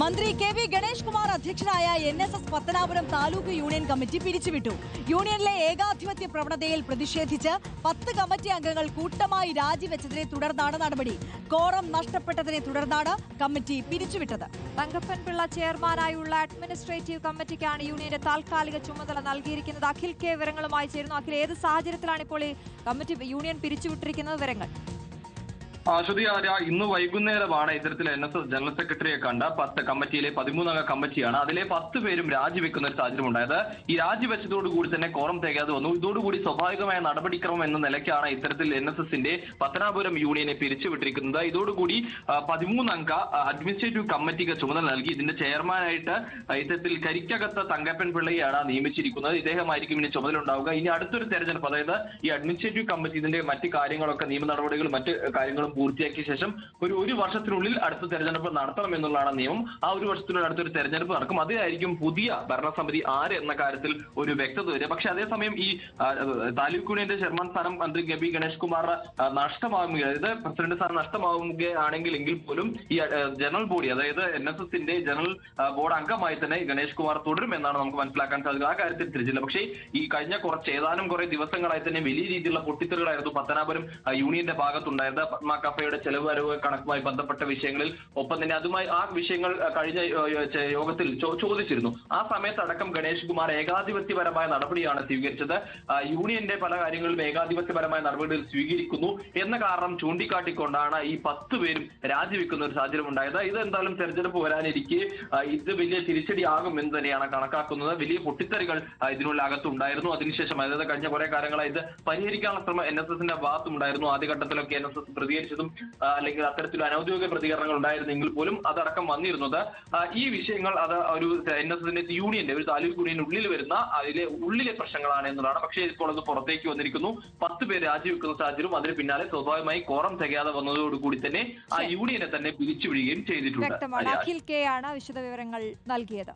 മന്ത്രി കെ.വി. ഗണേഷ് കുമാർ അധ്യക്ഷനായ NSS Pathanapuram taluk union committee പിരിച്ചുവിട്ടു. യൂണിയനിലെ ഏകാധിപത്യ പ്രവണതയിൽ പ്രതിഷേധിച്ച് 10 കമ്മിറ്റി അംഗങ്ങൾ കൂട്ടമായി രാജിവെച്ചതിനെ തുടർന്നാണ് നടപടി. കോറം നഷ്ടപ്പെട്ടതിനെ തുടർന്നാണ് കമ്മിറ്റി പിരിച്ചുവിട്ടത്. തങ്കപ്പൻ പിള്ള ചെയർമാനായുള്ള അഡ്മിനിസ്ട്രേറ്റീവ് കമ്മിറ്റിക്കാണ് യൂണിയന്റെ താൽക്കാലിക ചുമതല നൽകിയിരിക്കുന്നത്. അഖിൽ കെ വിവരങ്ങളുമായി ചേരുന്നു. അഖിൽ, ഏത് സാഹചര്യത്തിലാണ് ഇപ്പോൾ ഈ കമ്മിറ്റി യൂണിയൻ പിരിച്ചുവിട്ടിരിക്കുന്നത്? വിവരങ്ങൾ. ശ്രുതി ആര്യ, ഇന്ന് വൈകുന്നേരമാണ് ഇത്തരത്തിൽ NSS ജനറൽ സെക്രട്ടറിയെ കണ്ട 10 കമ്മിറ്റിയിലെ 13 അംഗ കമ്മിറ്റിയാണ്. അതിലെ 10 പേരും രാജിവെക്കുന്ന ഒരു സാഹചര്യം ഉണ്ടായത്. ഈ രാജിവെച്ചതോടുകൂടി തന്നെ കോറം തികയാതെ വന്നു. ഇതോടുകൂടി സ്വാഭാവികമായ നടപടിക്രമം എന്ന നിലയ്ക്കാണ് ഇത്തരത്തിൽ NSSന്റെ പത്തനാപുരം യൂണിയനെ പിരിച്ചുവിട്ടിരിക്കുന്നത്. ഇതോടുകൂടി 13 അംഗ അഡ്മിനിസ്ട്രേറ്റീവ് കമ്മിറ്റിക്ക് ചുമതല നൽകി. ഇതിന്റെ ചെയർമാനായിട്ട് ഇത്തരത്തിൽ കരിക്കകത്ത് തങ്കപ്പൻ പിള്ളയെയാണ് നിയമിച്ചിരിക്കുന്നത്. ഇദ്ദേഹമായിരിക്കും ഇനി ചുമതല ഉണ്ടാവുക. ഇനി അടുത്തൊരു തെരഞ്ഞെടുപ്പ്, അതായത് ഈ അഡ്മിനിസ്ട്രേറ്റീവ് കമ്മിറ്റി ഇതിന്റെ മറ്റ് കാര്യങ്ങളൊക്കെ നിയമ നടപടികളും മറ്റ് കാര്യങ്ങളും പൂർത്തിയാക്കിയ ശേഷം ഒരു വർഷത്തിനുള്ളിൽ അടുത്ത തെരഞ്ഞെടുപ്പ് നടത്തണം എന്നുള്ളതാണ് നിയമം. ആ ഒരു വർഷത്തിനുള്ളിൽ അടുത്തൊരു തെരഞ്ഞെടുപ്പ് നടക്കും. അതിലായിരിക്കും പുതിയ ഭരണസമിതി ആര് എന്ന കാര്യത്തിൽ ഒരു വ്യക്തത വരിക. പക്ഷെ അതേസമയം ഈ താലൂക്ക് യൂണിയന്റെ ചെയർമാൻ സ്ഥാനം മന്ത്രി കെ.വി. ഗണേഷ് കുമാർ നഷ്ടമാകുക, അതായത് പ്രസിഡന്റ് സ്ഥാനം നഷ്ടമാവുകയാണെങ്കിൽ പോലും ഈ ജനറൽ ബോഡി, അതായത് NSSന്റെ ജനറൽ ബോർഡ് അംഗമായി തന്നെ ഗണേഷ് കുമാർ തുടരുമെന്നാണ് നമുക്ക് മനസ്സിലാക്കാൻ സാധിക്കുക. ആ കാര്യത്തിൽ തിരിച്ചില്ല. പക്ഷേ ഈ കഴിഞ്ഞ കുറെ ദിവസങ്ങളായി തന്നെ വലിയ രീതിയിലുള്ള പൊട്ടിത്തെറികളായിരുന്നു പത്തനാപുരം യൂണിയന്റെ ഭാഗത്തുണ്ടായത്. കഫയുടെ ചെലവ് വരവ് കണക്കുമായി ബന്ധപ്പെട്ട വിഷയങ്ങളിൽ, ഒപ്പം തന്നെ അതുമായി ആ വിഷയങ്ങൾ കഴിഞ്ഞ യോഗത്തിൽ ചോദിച്ചിരുന്നു. ആ സമയത്തടക്കം ഗണേഷ് കുമാർ ഏകാധിപത്യപരമായ നടപടിയാണ് സ്വീകരിച്ചത്. യൂണിയന്റെ പല കാര്യങ്ങളിലും ഏകാധിപത്യപരമായ നടപടികൾ സ്വീകരിക്കുന്നു എന്ന കാരണം ചൂണ്ടിക്കാട്ടിക്കൊണ്ടാണ് ഈ 10 പേരും രാജിവെക്കുന്ന ഒരു സാഹചര്യം ഉണ്ടായത്. ഇത് എന്തായാലും തെരഞ്ഞെടുപ്പ് വരാനിരിക്കെ ഇത് വലിയ തിരിച്ചടിയാകും എന്ന് തന്നെയാണ് കണക്കാക്കുന്നത്. വലിയ പൊട്ടിത്തെറികൾ ഇതിനുള്ള അകത്തുണ്ടായിരുന്നു. അതിനുശേഷം, അതായത് കഴിഞ്ഞ കുറെ കാലങ്ങളായി ഇത് പരിഹരിക്കാനുള്ള ശ്രമം NSSന്റെ ഭാഗത്തുണ്ടായിരുന്നു. ആദ്യഘട്ടത്തിലൊക്കെ NSS പ്രതികരിച്ചതും അല്ലെങ്കിൽ അത്തരത്തിൽ അനൌദ്യോഗിക പ്രതികരണങ്ങൾ ഉണ്ടായിരുന്നെങ്കിൽ പോലും അതടക്കം വന്നിരുന്നത് ഈ വിഷയങ്ങൾ അത് ഒരു NSSന്റെ യൂണിയന്റെ ഒരു താലൂക്ക് യൂണിയൻ ഉള്ളിൽ വരുന്ന അതിലെ ഉള്ളിലെ പ്രശ്നങ്ങളാണ് എന്നതാണ്. പക്ഷേ ഇപ്പോൾ അത് പുറത്തേക്ക് വന്നിരിക്കുന്നു. 10 പേര് രാജിവെക്കുന്ന സാഹചര്യം, അതിന് പിന്നാലെ സ്വാഭാവികമായി കോറം തികയാതെ വന്നതോടുകൂടി തന്നെ ആ യൂണിയനെ തന്നെ പിരിച്ചുവിടുകയും ചെയ്തിട്ടുണ്ട്. അഖിൽ കെ ആണ് വിശദവിവരങ്ങൾ നൽകിയത്.